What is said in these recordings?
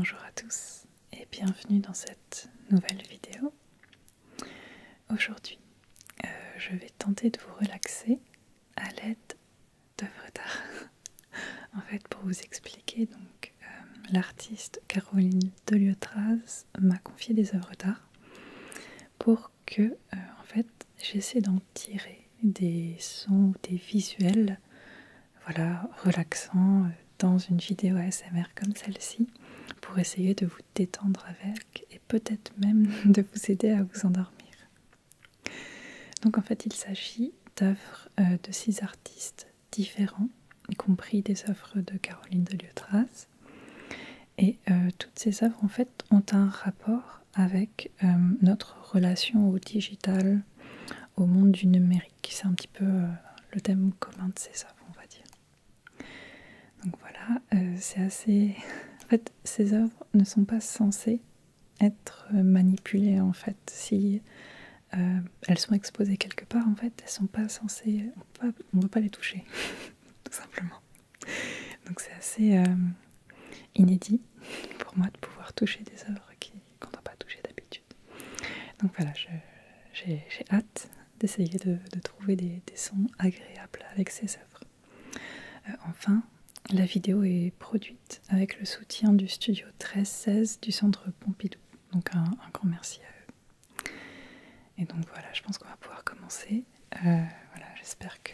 Bonjour à tous et bienvenue dans cette nouvelle vidéo. Aujourd'hui, je vais tenter de vous relaxer à l'aide d'œuvres d'art. En fait, pour vous expliquer, donc, l'artiste Caroline Deliotraz m'a confié des œuvres d'art pour que, en fait, j'essaie d'en tirer des sons ou des visuels, voilà, relaxants dans une vidéo ASMR comme celle-ci, pour essayer de vous détendre avec et peut-être même de vous aider à vous endormir. Donc en fait il s'agit d'œuvres de 6 artistes différents, y compris des œuvres de Caroline Deliotraz. Et toutes ces œuvres en fait ont un rapport avec notre relation au digital, au monde du numérique. C'est un petit peu le thème commun de ces œuvres, on va dire. Donc voilà, c'est assez... En fait, ces œuvres ne sont pas censées être manipulées, en fait. Si elles sont exposées quelque part, en fait, elles sont pas censées... On ne peut pas les toucher, tout simplement. Donc c'est assez inédit pour moi de pouvoir toucher des œuvres qu'on ne doit pas toucher d'habitude. Donc voilà, j'ai hâte d'essayer de trouver des sons agréables avec ces œuvres. Enfin, la vidéo est produite avec le soutien du studio 1316 du Centre Pompidou. Donc un grand merci à eux. Et donc voilà, je pense qu'on va pouvoir commencer. Voilà, j'espère que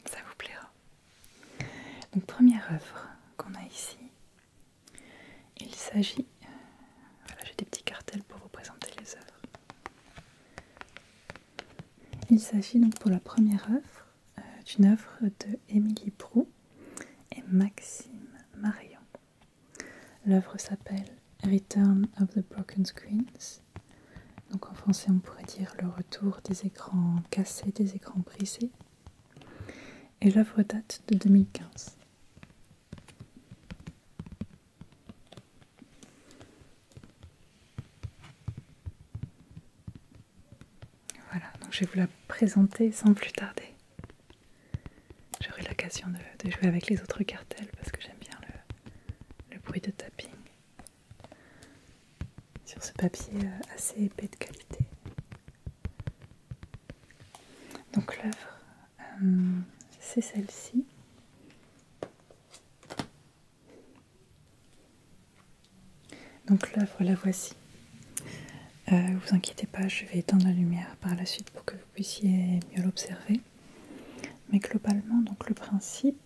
ça vous plaira. Donc première œuvre qu'on a ici, il s'agit... Voilà, j'ai des petits cartels pour vous présenter les œuvres. Il s'agit donc pour la première œuvre d'une œuvre de Émilie Brou et Maxime Marion. L'œuvre s'appelle Return of the Broken Screens. Donc en français on pourrait dire le retour des écrans cassés, des écrans brisés. Et l'œuvre date de 2015. Voilà, donc je vais vous la présenter sans plus tarder. J'aurai l'occasion de jouer avec les autres cartels parce que j'aime bien le bruit de tapping sur ce papier assez épais de qualité. Donc l'œuvre, c'est celle-ci. Donc l'œuvre, la voici. Vous inquiétez pas, je vais éteindre la lumière par la suite pour que vous puissiez mieux l'observer. Mais globalement, donc le principe,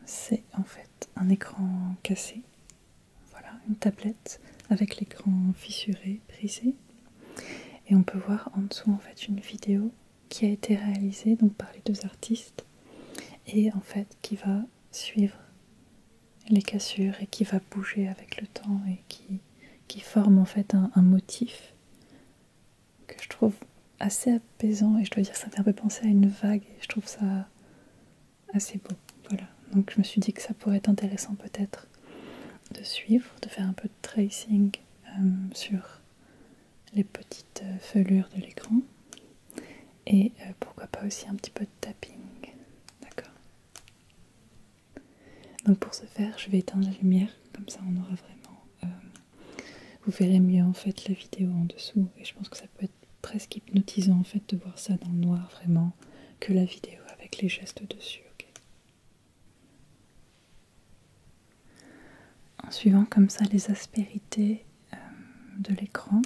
c'est en fait un écran cassé. Voilà, une tablette avec l'écran fissuré, brisé. Et on peut voir en dessous en fait une vidéo qui a été réalisée donc par les deux artistes et en fait qui va suivre les cassures et qui va bouger avec le temps et qui forme en fait un motif que je trouve assez apaisant et je dois dire que ça fait un peu penser à une vague et je trouve ça assez beau. Voilà, donc je me suis dit que ça pourrait être intéressant peut-être de suivre, de faire un peu de tracing sur les petites felures de l'écran et pourquoi pas aussi un petit peu de tapping. D'accord. Donc pour ce faire, je vais éteindre la lumière, comme ça on aura vraiment... vous verrez mieux en fait la vidéo en dessous et je pense que ça peut être presque hypnotisant en fait de voir ça dans le noir vraiment que la vidéo avec les gestes dessus. Okay. En suivant comme ça les aspérités de l'écran,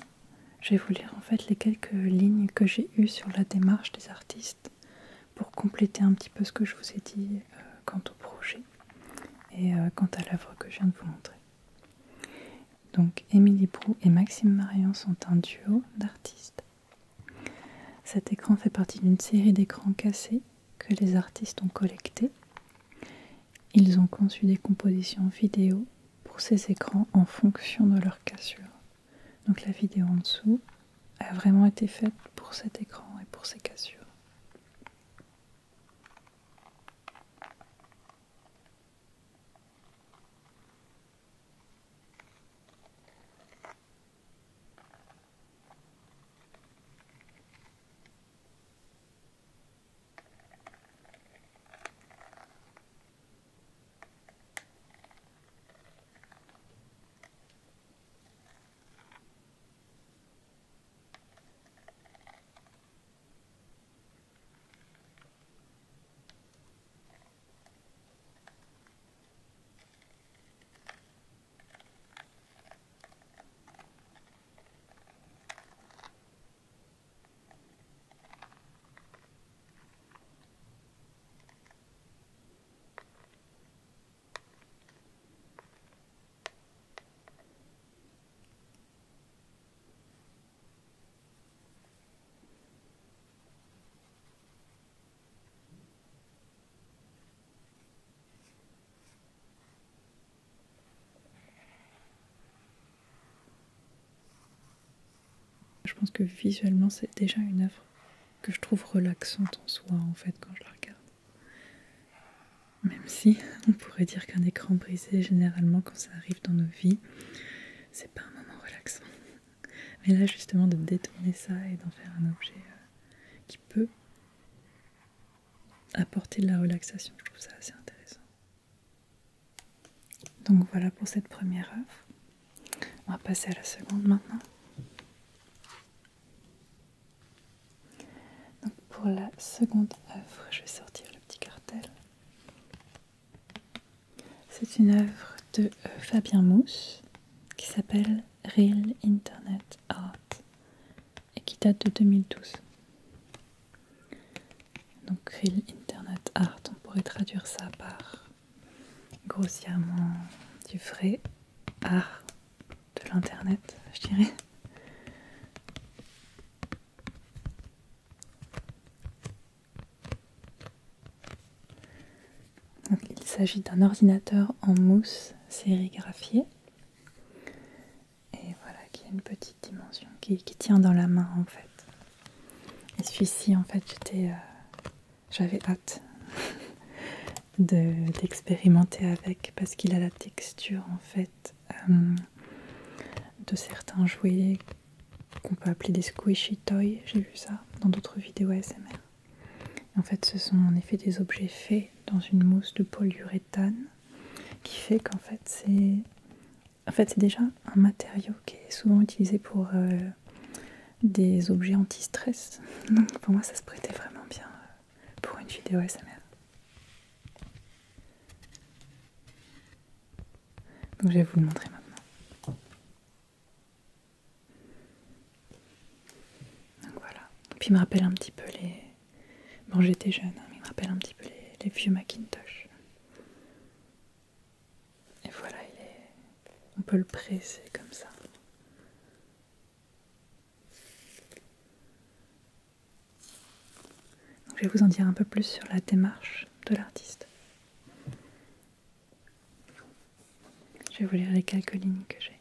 je vais vous lire en fait les quelques lignes que j'ai eues sur la démarche des artistes pour compléter un petit peu ce que je vous ai dit quant au projet et quant à l'œuvre que je viens de vous montrer. Donc Émilie Brou et Maxime Marion sont un duo d'artistes. Cet écran fait partie d'une série d'écrans cassés que les artistes ont collectés. Ils ont conçu des compositions vidéo pour ces écrans en fonction de leur cassure. Donc la vidéo en dessous a vraiment été faite pour cet écran et pour ses cassures. Je pense que visuellement c'est déjà une œuvre que je trouve relaxante en soi en fait quand je la regarde. Même si on pourrait dire qu'un écran brisé, généralement quand ça arrive dans nos vies, c'est pas un moment relaxant. Mais là justement de détourner ça et d'en faire un objet qui peut apporter de la relaxation, je trouve ça assez intéressant. Donc voilà pour cette première œuvre. On va passer à la seconde maintenant. Donc pour la seconde œuvre, je vais sortir le petit cartel. C'est une œuvre de Fabien Mousse qui s'appelle Real Internet Art et qui date de 2012. Donc Real Internet Art, on pourrait traduire ça par grossièrement du vrai art de l'internet, je dirais. Donc, il s'agit d'un ordinateur en mousse sérigraphié et voilà, qui a une petite dimension qui tient dans la main en fait. Et celui-ci en fait j'avais hâte d'expérimenter avec parce qu'il a la texture en fait de certains jouets qu'on peut appeler des squishy toys. J'ai vu ça dans d'autres vidéos ASMR. En fait, ce sont en effet des objets faits dans une mousse de polyuréthane qui fait qu'en fait c'est déjà un matériau qui est souvent utilisé pour des objets anti-stress. Donc pour moi, ça se prêtait vraiment bien pour une vidéo ASMR. Donc je vais vous le montrer maintenant. Donc voilà. Puis il me rappelle un petit peu les... Bon, j'étais jeune, hein, mais il me rappelle un petit peu les vieux Macintosh. Et voilà, on peut le presser comme ça. Donc, je vais vous en dire un peu plus sur la démarche de l'artiste. Je vais vous lire les quelques lignes que j'ai.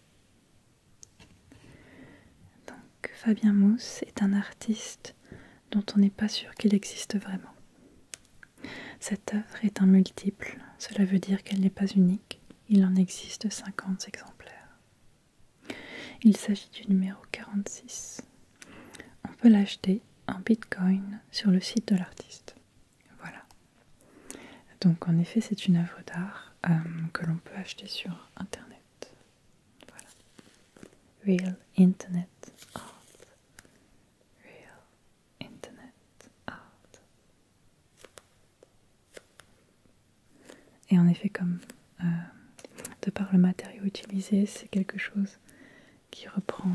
Donc, Fabien Mousse est un artiste dont on n'est pas sûr qu'il existe vraiment. Cette œuvre est un multiple, cela veut dire qu'elle n'est pas unique, il en existe 50 exemplaires. Il s'agit du numéro 46. On peut l'acheter en bitcoin sur le site de l'artiste. Voilà. Donc en effet c'est une œuvre d'art que l'on peut acheter sur internet. Voilà. Real Internet Art. Real Internet Art. Et en effet, comme de par le matériau utilisé, c'est quelque chose qui reprend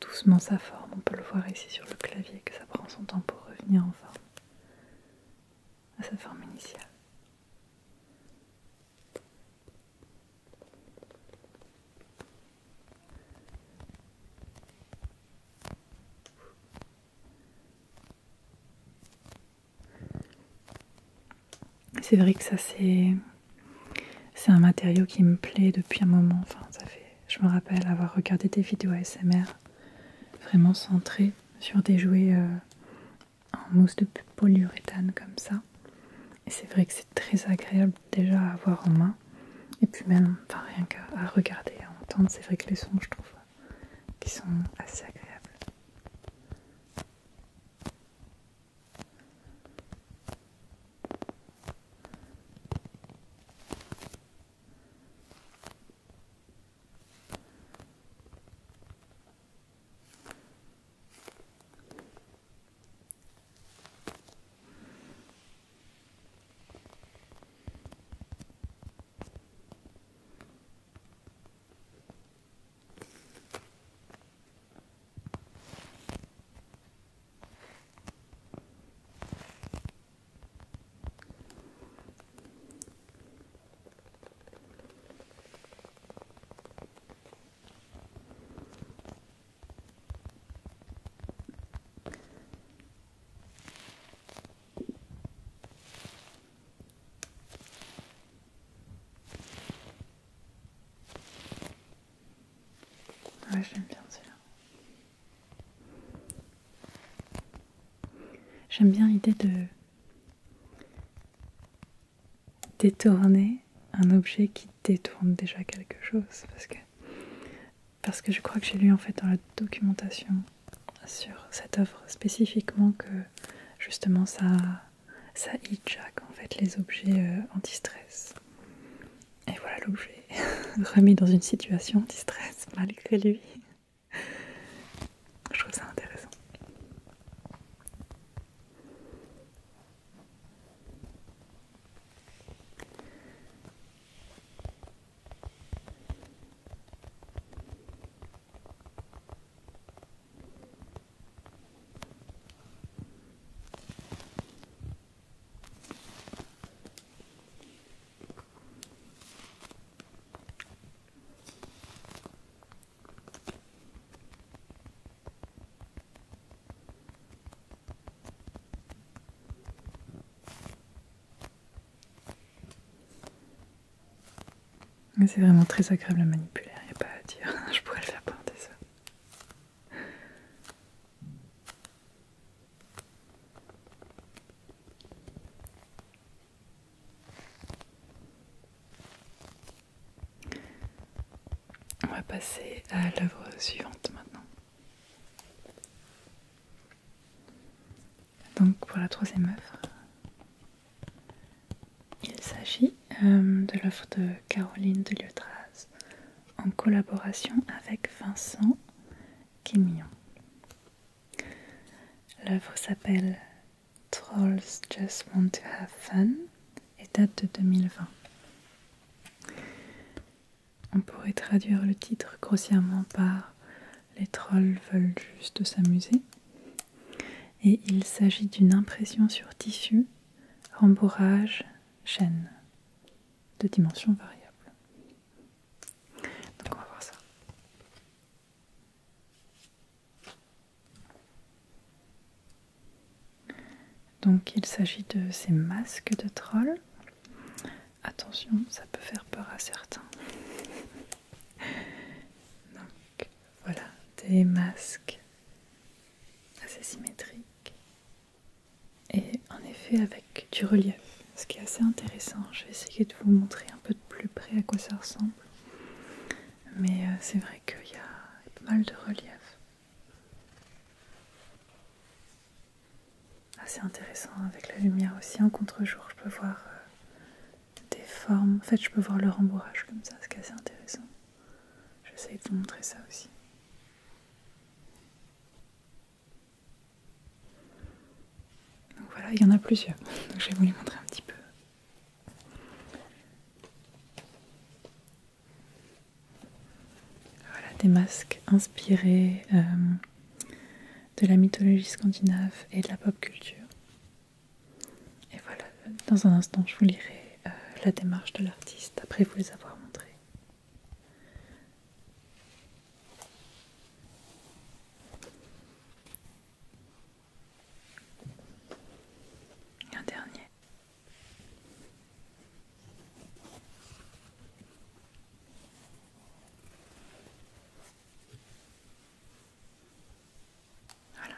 doucement sa forme. On peut le voir ici sur le clavier que ça prend son temps pour revenir en forme, à sa forme initiale. C'est vrai que ça c'est un matériau qui me plaît depuis un moment. Enfin, je me rappelle avoir regardé des vidéos ASMR vraiment centrées sur des jouets en mousse de polyuréthane comme ça. Et c'est vrai que c'est très agréable déjà à avoir en main. Et puis même, enfin, rien qu'à regarder, à entendre, c'est vrai que les sons, je trouve, qui sont assez agréables. Ouais, j'aime bien celui-là. J'aime bien l'idée de détourner un objet qui détourne déjà quelque chose, parce que je crois que j'ai lu en fait dans la documentation sur cette œuvre spécifiquement que justement ça hijack en fait les objets anti-stress. Et voilà, l'objet remis dans une situation anti-stress malgré lui. Je trouve ça intéressant. C'est vraiment très agréable à manipuler, il n'y a pas à dire. Je pourrais le faire pendant des heures. On va passer à l'œuvre suivante maintenant. Donc pour la troisième œuvre, il s'agit de l'œuvre de Caroline de Liotraz en collaboration avec Vincent Quémillon. L'œuvre s'appelle Trolls Just Want to Have Fun et date de 2020. On pourrait traduire le titre grossièrement par Les trolls veulent juste s'amuser. Et il s'agit d'une impression sur tissu, rembourrage, chaîne, de dimensions variables. Donc on va voir ça. Donc il s'agit de ces masques de trolls. Attention, ça peut faire peur à certains. Donc voilà, des masques assez symétriques. Et en effet avec du relief, ce qui est assez intéressant. Je vais essayer de vous montrer un peu de plus près à quoi ça ressemble. Mais c'est vrai qu'il y a pas mal de relief. Assez intéressant avec la lumière aussi en contre-jour. Je peux voir des formes. En fait, je peux voir le rembourrage comme ça, ce qui est assez intéressant. J'essaie de vous montrer ça aussi. Donc voilà, il y en a plusieurs. Donc je vais vous les montrer un petit peu. Voilà, des masques inspirés de la mythologie scandinave et de la pop culture. Et voilà, dans un instant, je vous lirai la démarche de l'artiste après vous les avoir montrés. Un dernier. Voilà.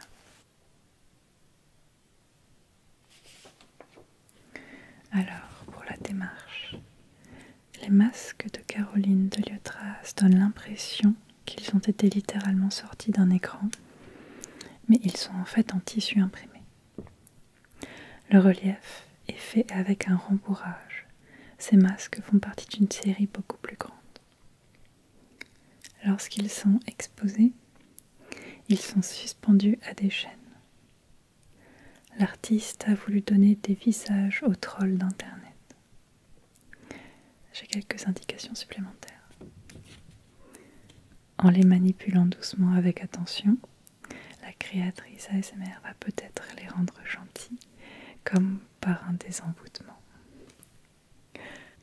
Alors, pour la démarche, les masques de Caroline de Liotraz donnent l'impression qu'ils ont été littéralement sortis d'un écran, mais ils sont en fait en tissu imprimé. Le relief est fait avec un rembourrage. Ces masques font partie d'une série beaucoup plus grande. Lorsqu'ils sont exposés, ils sont suspendus à des chaînes. L'artiste a voulu donner des visages aux trolls d'Internet. J'ai quelques indications supplémentaires. En les manipulant doucement avec attention, la créatrice ASMR va peut-être les rendre gentils, comme par un désemboûtement.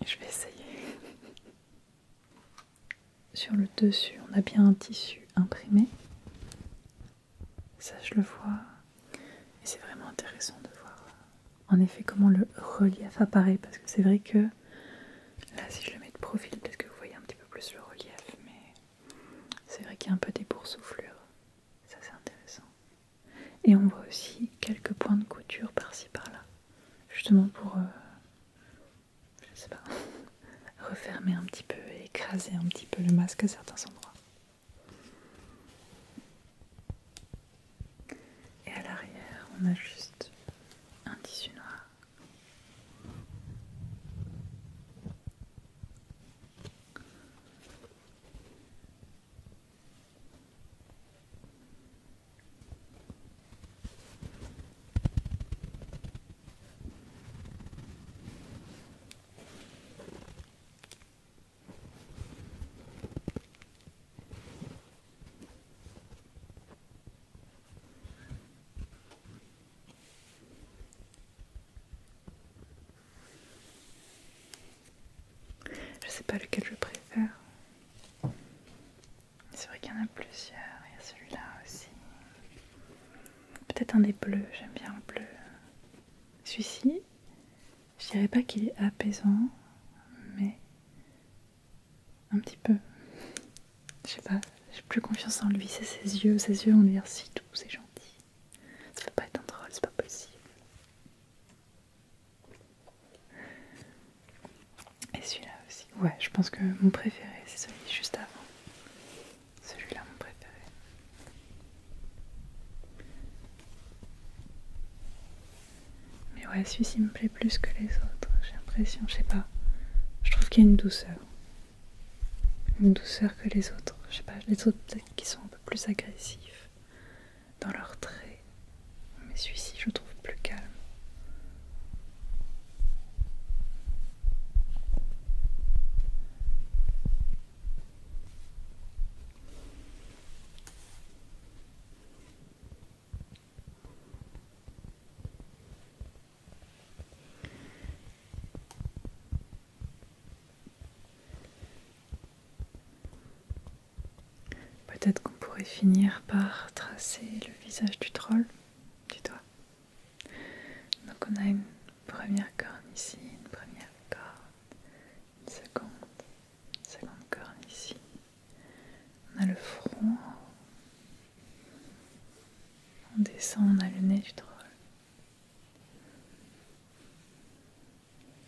Je vais essayer. Sur le dessus, on a bien un tissu imprimé. Ça, je le vois. Et c'est vraiment intéressant de voir en effet comment le relief apparaît, parce que c'est vrai que là, si je le mets de profil, peut-être que vous voyez un petit peu plus le relief, mais c'est vrai qu'il y a un peu des boursouflures. Ça, c'est intéressant. Et on voit aussi quelques points de couture par-ci par-là, justement pour, je sais pas, refermer un petit peu et écraser un petit peu le masque à certains endroits. Et à l'arrière, on a juste un tissu noir. Je sais pas lequel je préfère. C'est vrai qu'il y en a plusieurs. Il y a celui-là aussi. Peut-être un des bleus. J'aime bien le bleu. Celui-ci, je dirais pas qu'il est apaisant, mais un petit peu. Je sais pas. J'ai plus confiance en lui. C'est ses yeux. Ses yeux ont l'air si doux, c'est gentil. Ça peut pas être un troll, c'est pas possible. Et celui-là aussi. Ouais, je pense que mon préféré, c'est celui juste avant. Celui-là, mon préféré. Mais ouais, celui-ci me plaît plus que les autres. J'ai l'impression, je sais pas. Je trouve qu'il y a une douceur. Une douceur que les autres. Je sais pas, les autres peut-être qui sont un peu plus agressifs dans leurs traits. Mais celui-ci, je trouve plus calme. Peut-être qu'on pourrait finir par tracer le visage du troll, du doigt. Donc on a une première corne ici, une première corne, une seconde corne ici. On a le front, on descend, on a le nez du troll,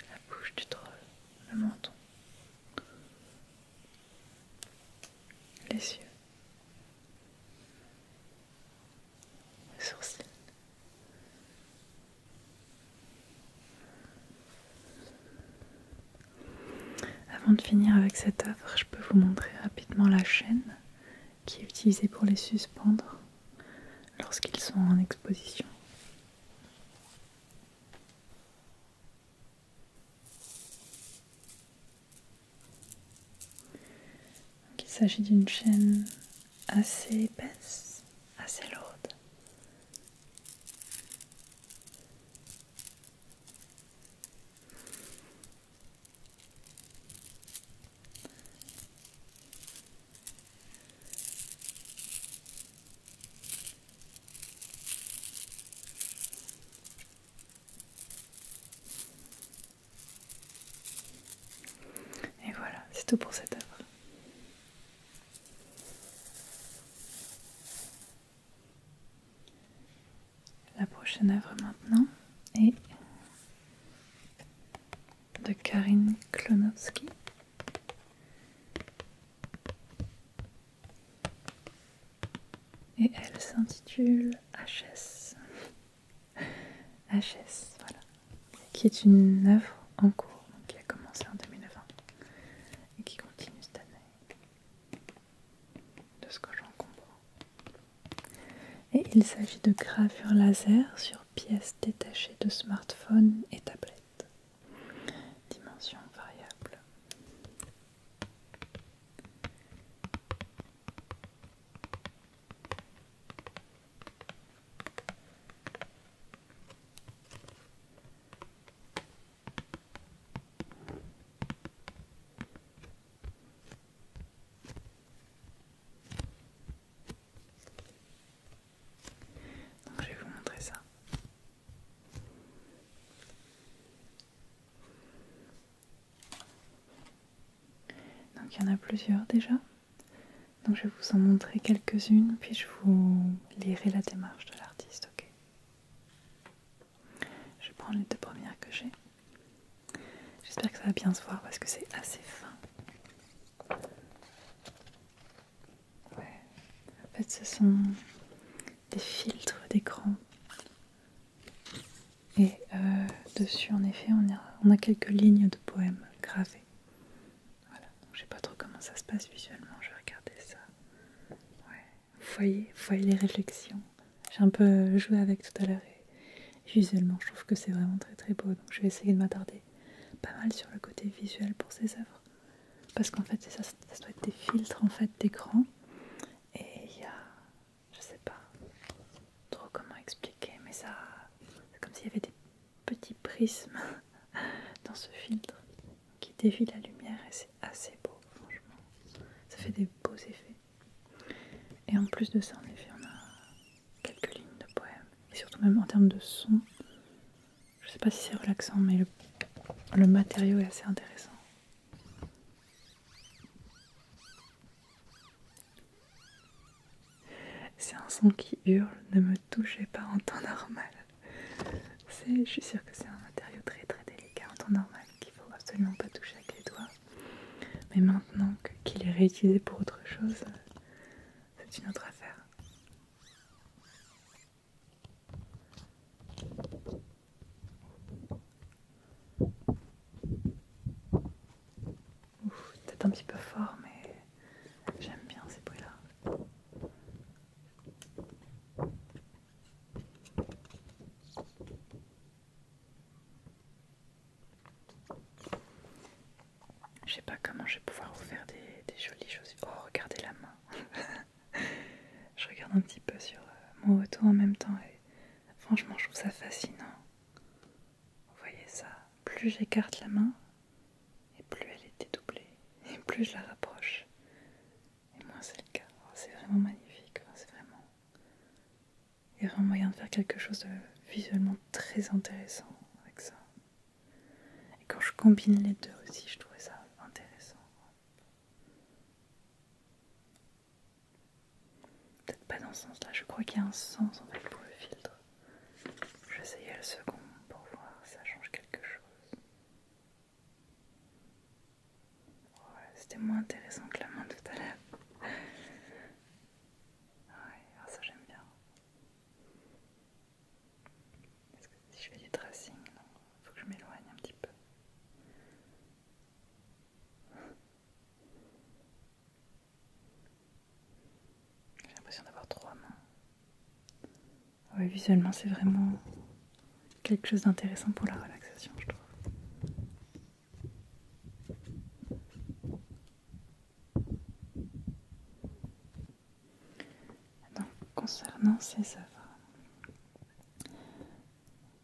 la bouche du troll, le menton, les yeux, les sourcils. Avant de finir avec cette œuvre, je peux vous montrer rapidement la chaîne qui est utilisée pour les suspendre lorsqu'ils sont en exposition. Donc, il s'agit d'une chaîne assez épaisse, assez lourde. Et voilà, c'est tout pour cette œuvre. La prochaine œuvre maintenant est de Karine Klonowski. Et elle s'intitule HS. HS, voilà. Qui est une œuvre en cours, donc qui a commencé en 2020 et qui continue cette année, de ce que j'en comprends. Et il s'agit de gravures laser sur pièces détachées de smartphones et tablettes. Dimension variable. Donc je vais vous montrer ça. Donc il y en a plusieurs déjà. Donc je vais vous en montrer quelques-unes, puis je vous lirai la démarche de l'artiste. prendre les deux premières que j'ai. J'espère que ça va bien se voir parce que c'est assez fin. Ouais. En fait, ce sont des filtres d'écran. Et dessus, en effet, on a quelques lignes de poèmes gravées. Voilà. Donc, je sais pas trop comment ça se passe visuellement. Je vais regarder ça. Ouais. Vous voyez les réflexions. J'ai un peu joué avec tout à l'heure et visuellement, je trouve que c'est vraiment très très beau. Donc, je vais essayer de m'attarder pas mal sur le côté visuel pour ces œuvres. Parce qu'en fait, ça doit être des filtres en fait d'écran. Et il y a, je sais pas trop comment expliquer, mais ça, c'est comme s'il y avait des petits prismes dans ce filtre qui dévie la lumière et c'est assez beau, franchement. Ça fait des beaux effets. Et en plus de ça, en effet, on a quelques lignes de poèmes. Et surtout même en termes de son, je sais pas si c'est relaxant, mais le matériau est assez intéressant. C'est un son qui hurle, ne me touchez pas en temps normal. Je suis sûre que c'est un matériau très très délicat en temps normal qu'il faut absolument pas toucher avec les doigts. Mais maintenant qu'il est réutilisé pour autre chose, c'est une autre affaire. Ouf, peut-être un petit peu fort, mais j'aime bien ces bruits-là. Je sais pas comment je vais pouvoir vous faire des jolies choses. Oh, regardez la main. Je regarde un petit peu sur mon retour en même temps et franchement, je trouve ça fascinant. Vous voyez ça? Plus j'écarte la main, et plus elle est dédoublée, et plus je la rapproche, et moins c'est le cas. Oh, c'est vraiment magnifique. C'est vraiment... Il y a vraiment moyen de faire quelque chose de visuellement très intéressant avec ça. Et quand je combine les deux aussi, je trouvais ça intéressant. Peut-être pas dans ce sens-là, je crois qu'il y a un sens en fait pour le filtre. Je vais essayer le second pour voir si ça change quelque chose. Ouais, c'était moins intéressant que la main tout à l'heure. Ouais, alors ça j'aime bien. Est-ce que si je fais du tracing, non, faut que je m'éloigne un petit peu. J'ai l'impression d'avoir trois mains. Ouais, visuellement c'est vraiment quelque chose d'intéressant pour la relaxation, je trouve. Donc, concernant ces œuvres,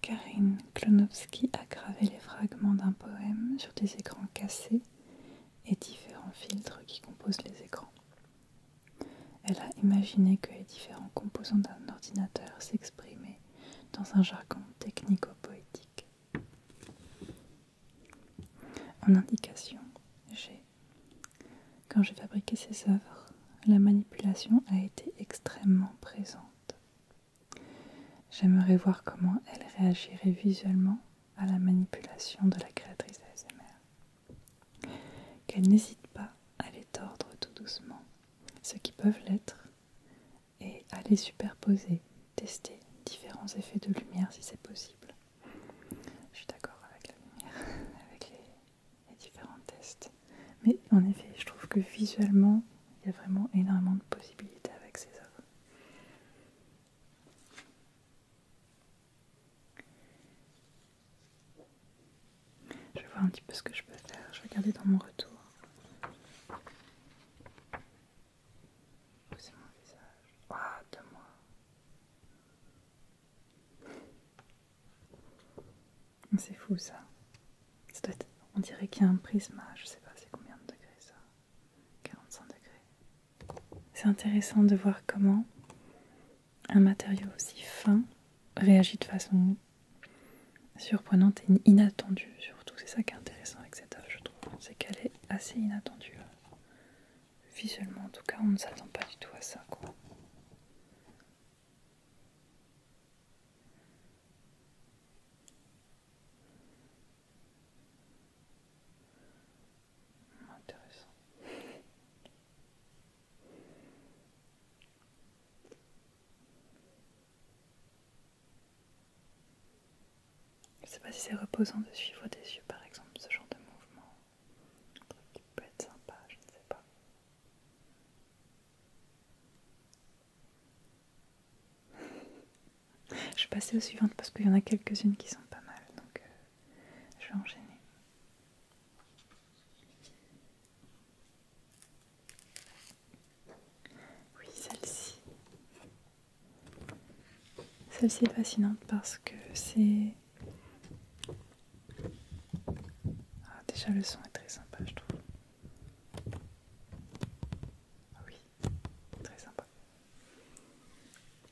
Karine Klonowski a gravé les fragments d'un poème sur des écrans cassés et différents filtres qui composent les écrans. Elle a imaginé que les différents composants d'un ordinateur s'exprimaient dans un jargon technico-poétique. En indication, j'ai. Quand j'ai fabriqué ces œuvres, la manipulation a été extrêmement présente. J'aimerais voir comment elle réagirait visuellement à la manipulation de la créatrice ASMR. Qu'elle n'hésite pas à les tordre tout doucement, ceux qui peuvent l'être, et à les superposer, tester différents effets de lumière si c'est possible. Je suis d'accord avec la lumière, avec les différents tests. Mais en effet, je trouve que visuellement, il y a vraiment énormément de possibilités avec ces œuvres. Je vais voir un petit peu ce que je peux faire. Je vais regarder dans mon retour. Où c'est mon visage? Ah, de moi. C'est fou ça. Ça doit être... On dirait qu'il y a un prisme à, je sais pas, c'est combien de degrés ça? 45 degrés. C'est intéressant de voir comment un matériau aussi fin réagit de façon surprenante et inattendue. Surtout, c'est ça qui est intéressant avec cette œuvre, je trouve. C'est qu'elle est assez inattendue. Visuellement, en tout cas, on ne s'attend pas du tout à ça, quoi. sais pas si c'est reposant de suivre des yeux par exemple, ce genre de mouvement. Un truc qui peut être sympa, je ne sais pas. Je vais passer aux suivantes parce qu'il y en a quelques-unes qui sont pas mal, donc je vais enchaîner. Oui, celle-ci. Celle-ci est fascinante parce que c'est... Ah, déjà le son est très sympa, je trouve. Ah oui, très sympa.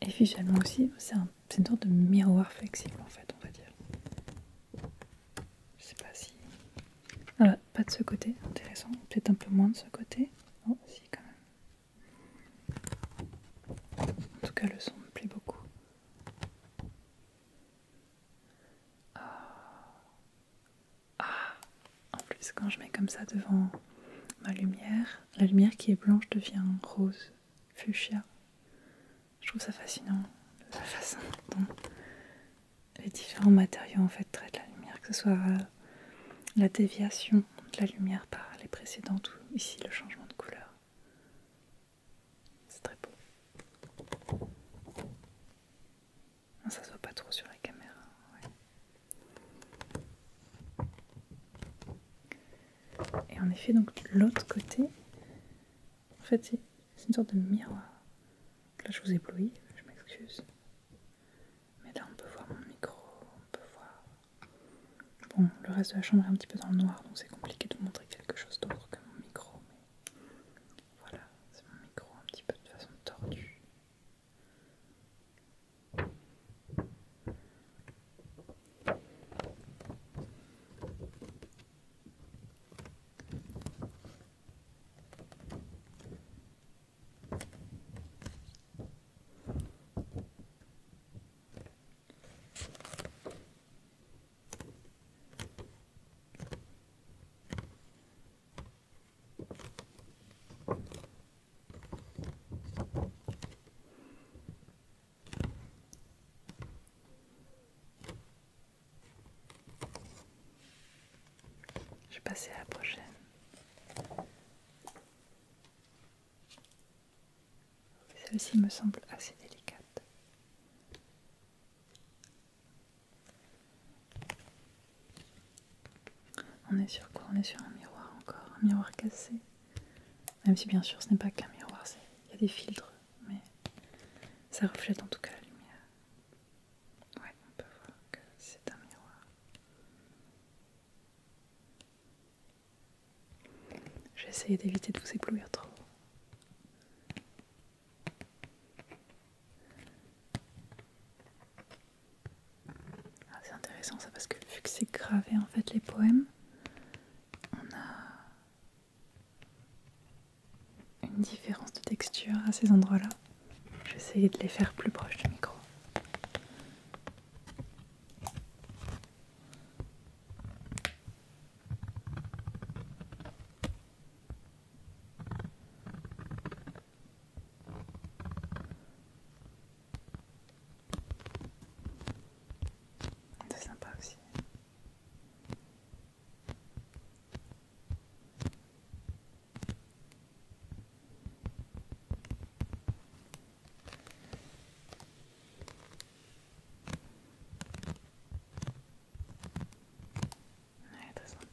Et visuellement aussi, c'est une sorte de miroir flexible en fait, on va dire. Je sais pas si... Ah bah, pas de ce côté, intéressant. Peut-être un peu moins de ce côté. Oh, si, quand même. En tout cas, le son me plaît beaucoup. En plus, quand je mets comme ça devant ma lumière, la lumière qui est blanche devient rose, fuchsia. Je trouve ça fascinant, la façon dont les différents matériaux en fait traitent la lumière, que ce soit la déviation de la lumière par les précédentes ou ici le changement de couleur. C'est très beau. Non, ça se voit pas trop sur la caméra. Ouais. Et en effet, donc l'autre côté, en fait, c'est une sorte de miroir. Là, je vous éblouis, je m'excuse. Mais là, on peut voir mon micro, on peut voir... Bon, le reste de la chambre est un petit peu dans le noir, donc c'est compliqué de vous montrer quelque chose d'autre que mon micro. Mais voilà, c'est mon micro un petit peu de façon tordue. Je vais passer à la prochaine. Celle-ci me semble assez délicate. On est sur quoi? On est sur un miroir encore, un miroir cassé. Même si bien sûr ce n'est pas qu'un miroir, il y a des filtres, mais ça reflète en tout cas la lumière. Ouais, on peut voir que c'est un miroir. J'ai essayé d'éviter de vous éblouir trop. Ah, c'est intéressant ça parce que vu que c'est gravé en fait les poèmes, on a une différence de texture à ces endroits-là. Je vais essayer de les faire plus proches du micro. C'est sympa aussi. Ouais, très sympa.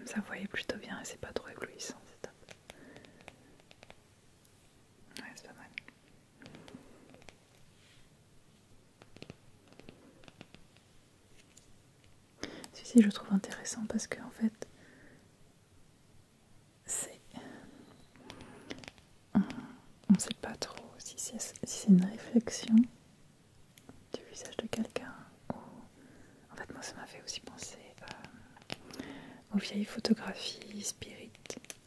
comme ça vous voyez plutôt bien et c'est pas trop éblouissant, c'est top. Ouais, c'est pas mal. Celui-ci je trouve intéressant parce que en fait c'est... On ne sait pas trop si c'est une réflexion du visage de quelqu'un ou... En fait moi ça m'a fait aussi penser aux vieilles photographies spirit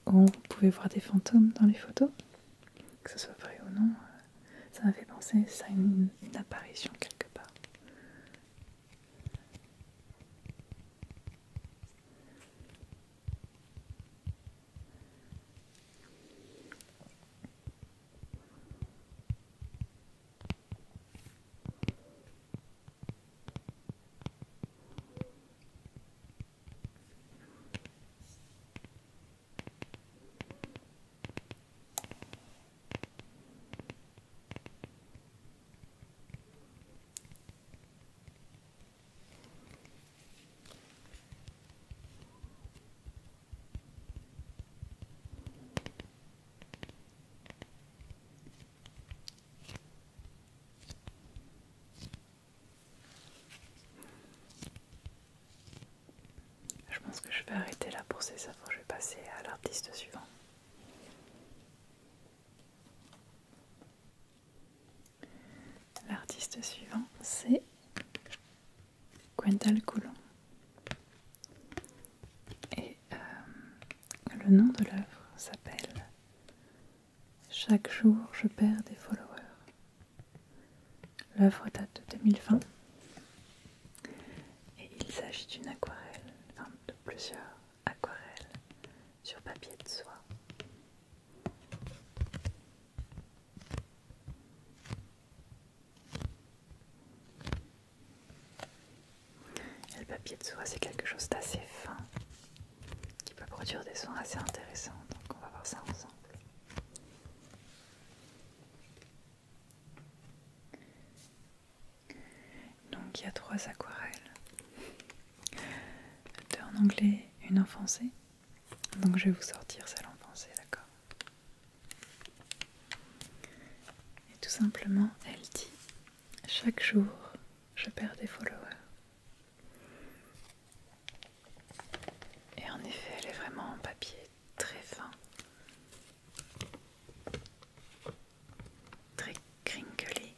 où on pouvait voir des fantômes dans les photos, que ce soit vrai ou non. Ça m'a fait penser ça à une apparition quelque part. Je pense que je vais arrêter là pour ces œuvres, je vais passer à l'artiste suivant. L'artiste suivant, c'est Gwendal Coulon. Et le nom de l'œuvre s'appelle Chaque jour je perds des followers. L'œuvre date de 2020 et il s'agit d'une aquarelle, enfin de plusieurs aquarelles sur papier de soie. Et le papier de soie c'est quelque chose d'assez fin qui peut produire des sons assez intéressants, donc on va voir ça ensemble. Donc il y a 3 aquarelles, 2 en anglais, une en français. Donc je vais vous sortir celle en français, d'accord? Et tout simplement, elle dit « Chaque jour, je perds des followers ». Et en effet, elle est vraiment en papier très fin, très crinkly,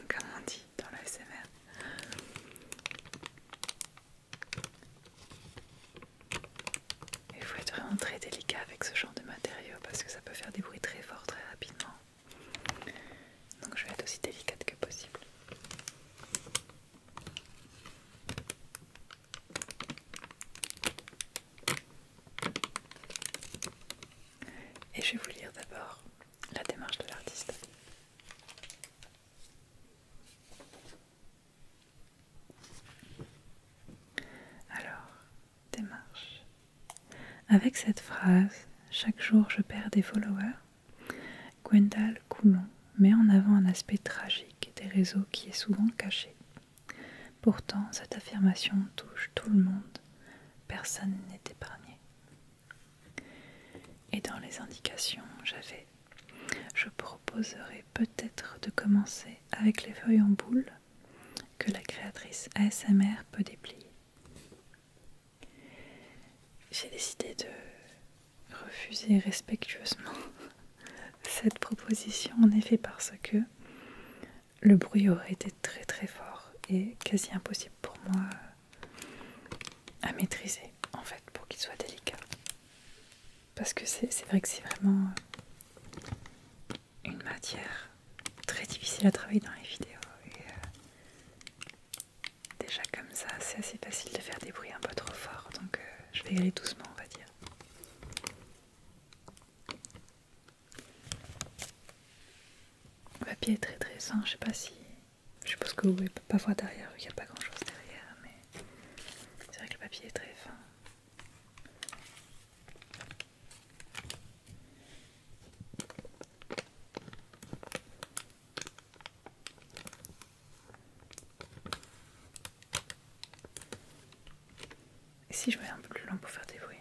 comme on dit dans l'ASMR. Il faut être vraiment très délicat avec ce genre de matériaux parce que ça peut faire des bruits très forts très rapidement. Donc je vais être aussi délicate que possible. Et je vais vous lire d'abord la démarche de l'artiste. Alors, démarche. Avec cette phrase, chaque jour je perds des followers, Gwendal Coulon met en avant un aspect tragique des réseaux qui est souvent caché. Pourtant, cette affirmation touche tout le monde, personne n'est épargné. Et dans les indications, j'avais « Je proposerai peut-être de commencer avec les feuilles en boule que la créatrice ASMR peut déplier. » J'ai décidé de refuser respectueusement cette proposition, en effet parce que le bruit aurait été très très fort et quasi impossible pour moi à maîtriser, en fait, pour qu'il soit délicat. Parce que c'est vrai que c'est vraiment une matière très difficile à travailler dans les vidéos. Et déjà comme ça, c'est assez facile de faire des bruits un peu trop forts, donc je vais y aller doucement, on va dire. Le papier est très très fin, je sais pas si... Je suppose que vous pouvez pas voir derrière, il n'y a pas grand chose derrière, mais c'est vrai que le papier est très fin. Et si je mets un peu plus loin pour faire des bruits?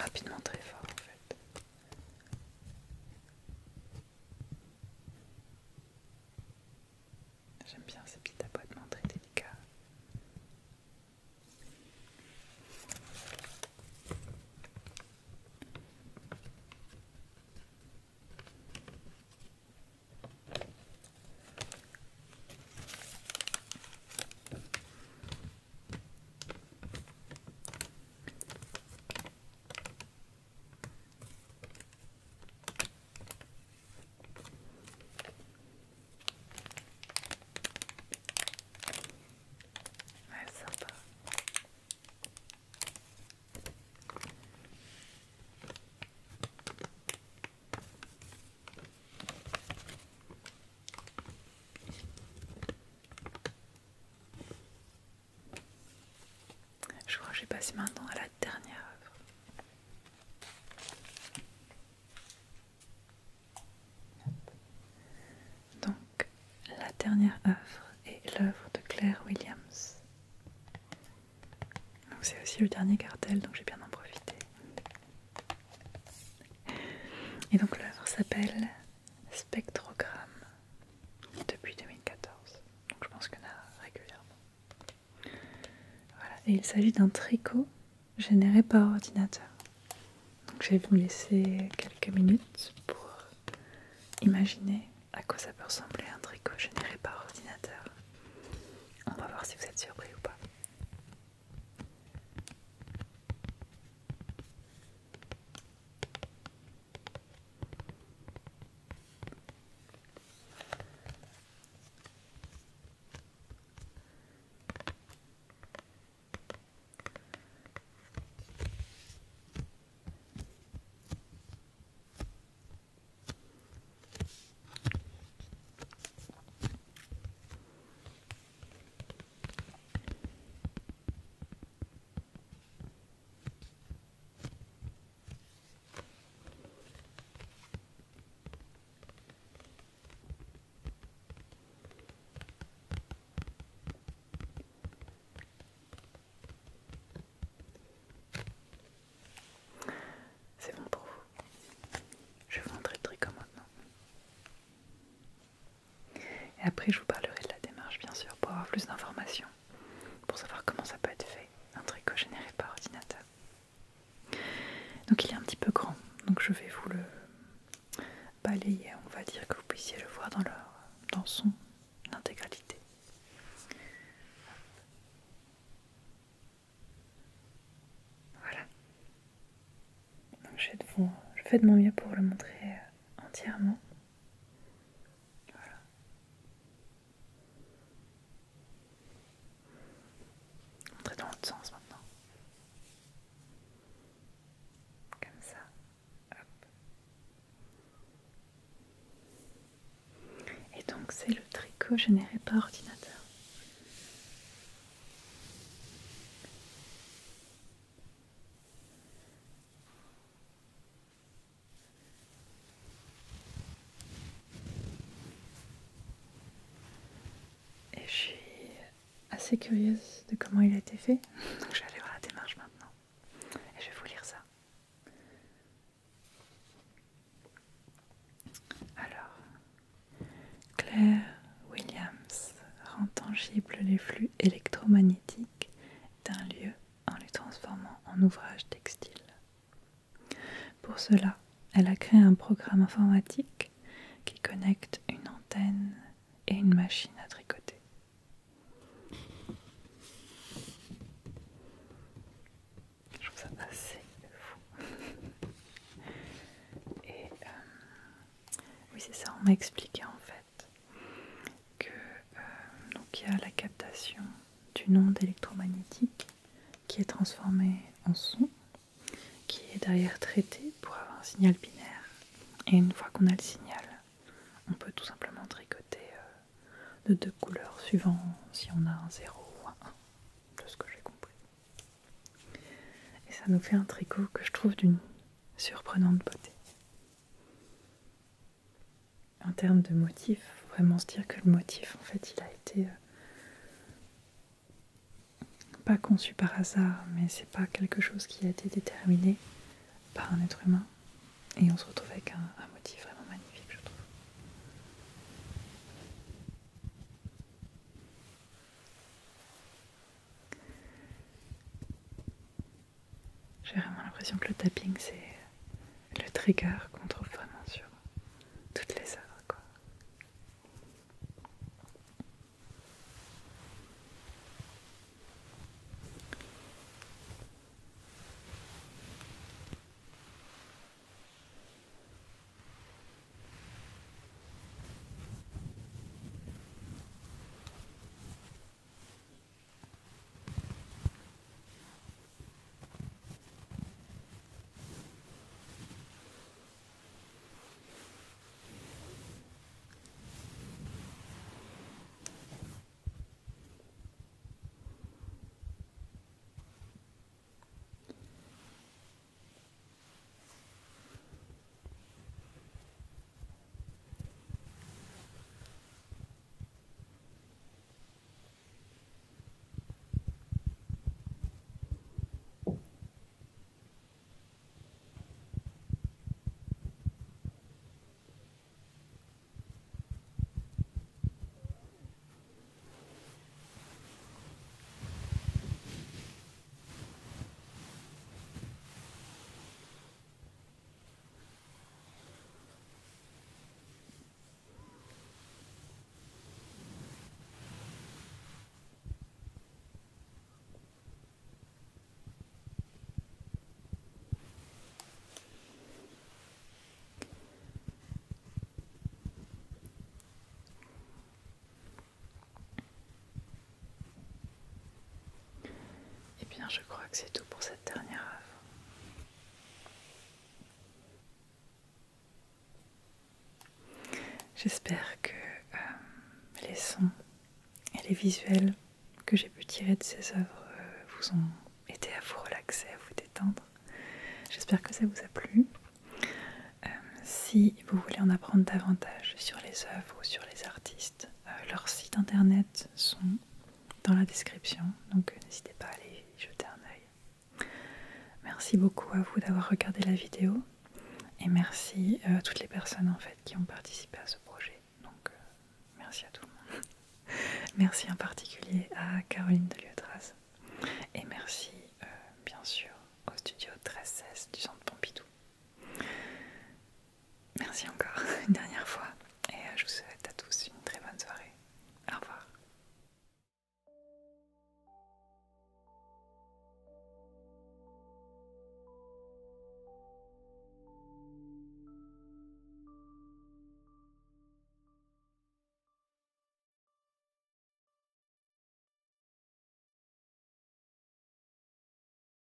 rapidement très fort en fait. J'aime bien ces petits tapotements très délicats. Ouais, sympa. Je crois que je vais passer maintenant à la dernière œuvre. Donc, la dernière œuvre est l'œuvre de Claire Williams. C'est aussi le dernier cartel, donc j'ai bien en profité. Et donc l'œuvre s'appelle Spectrogramme depuis 2014. Donc je pense qu'il y en a régulièrement. Voilà. Et il s'agit d'un tricot généré par ordinateur. Donc je vais vous laisser quelques minutes pour imaginer à quoi ça peut ressembler un tricot généré par ordinateur. On va voir si vous êtes surpris ou pas. C'est bon pour vous. Je vais vous montrer le tricot maintenant. Et après je vous parlerai de la démarche bien sûr pour avoir plus d'informations, pour savoir comment ça peut être fait, un tricot généré par ordinateur. Donc il est un petit peu grand, donc je vais vous le balayer, on va dire que vous puissiez le voir dans son intégralité. Voilà. Donc je fais de mon mieux pour le montrer entièrement. Voilà. Montrer dans l'autre sens maintenant. Comme ça. Hop. Et donc c'est le tricot généré par ordinateur. Et je suis assez curieuse de comment il a été fait, donc je vais aller voir la démarche maintenant et je vais vous lire ça. Alors, Claire Williams rend tangibles les flux électromagnétiques d'un lieu en les transformant en ouvrages textiles. Pour cela, elle a créé un programme informatique qui connecte une antenne et une machine à tricoter. Je trouve ça assez fou. Et oui, c'est ça, on m'a expliqué en fait que donc il y a la captation d'une onde électromagnétique qui est transformée en son, qui est derrière traité pour avoir un signal binaire. Et une fois qu'on a le signal, on peut tout simplement tricoter de deux couleurs suivant si on a un 0 ou un 1, de ce que j'ai compris. Et ça nous fait un tricot que je trouve d'une surprenante beauté. En termes de motif, il faut vraiment se dire que le motif, en fait, il a été pas conçu par hasard, mais c'est pas quelque chose qui a été déterminé par un être humain, et on se retrouve avec un motif vraiment magnifique, je trouve. J'ai vraiment l'impression que le tapping, c'est le trigger qu'on trouve vraiment sur toutes les œuvres, quoi. Eh bien, je crois que c'est tout pour cette dernière œuvre. J'espère que les sons et les visuels que j'ai pu tirer de ces œuvres vous ont aidé à vous relaxer, à vous détendre. J'espère que ça vous a plu. Si vous voulez en apprendre davantage sur les œuvres ou sur les artistes, leurs sites internet sont dans la description, donc n'hésitez pas à aller y jeter un œil. Merci beaucoup à vous d'avoir regardé la vidéo et merci à toutes les personnes en fait qui ont participé à ce projet. Donc merci à tout le monde. Merci en particulier à Caroline de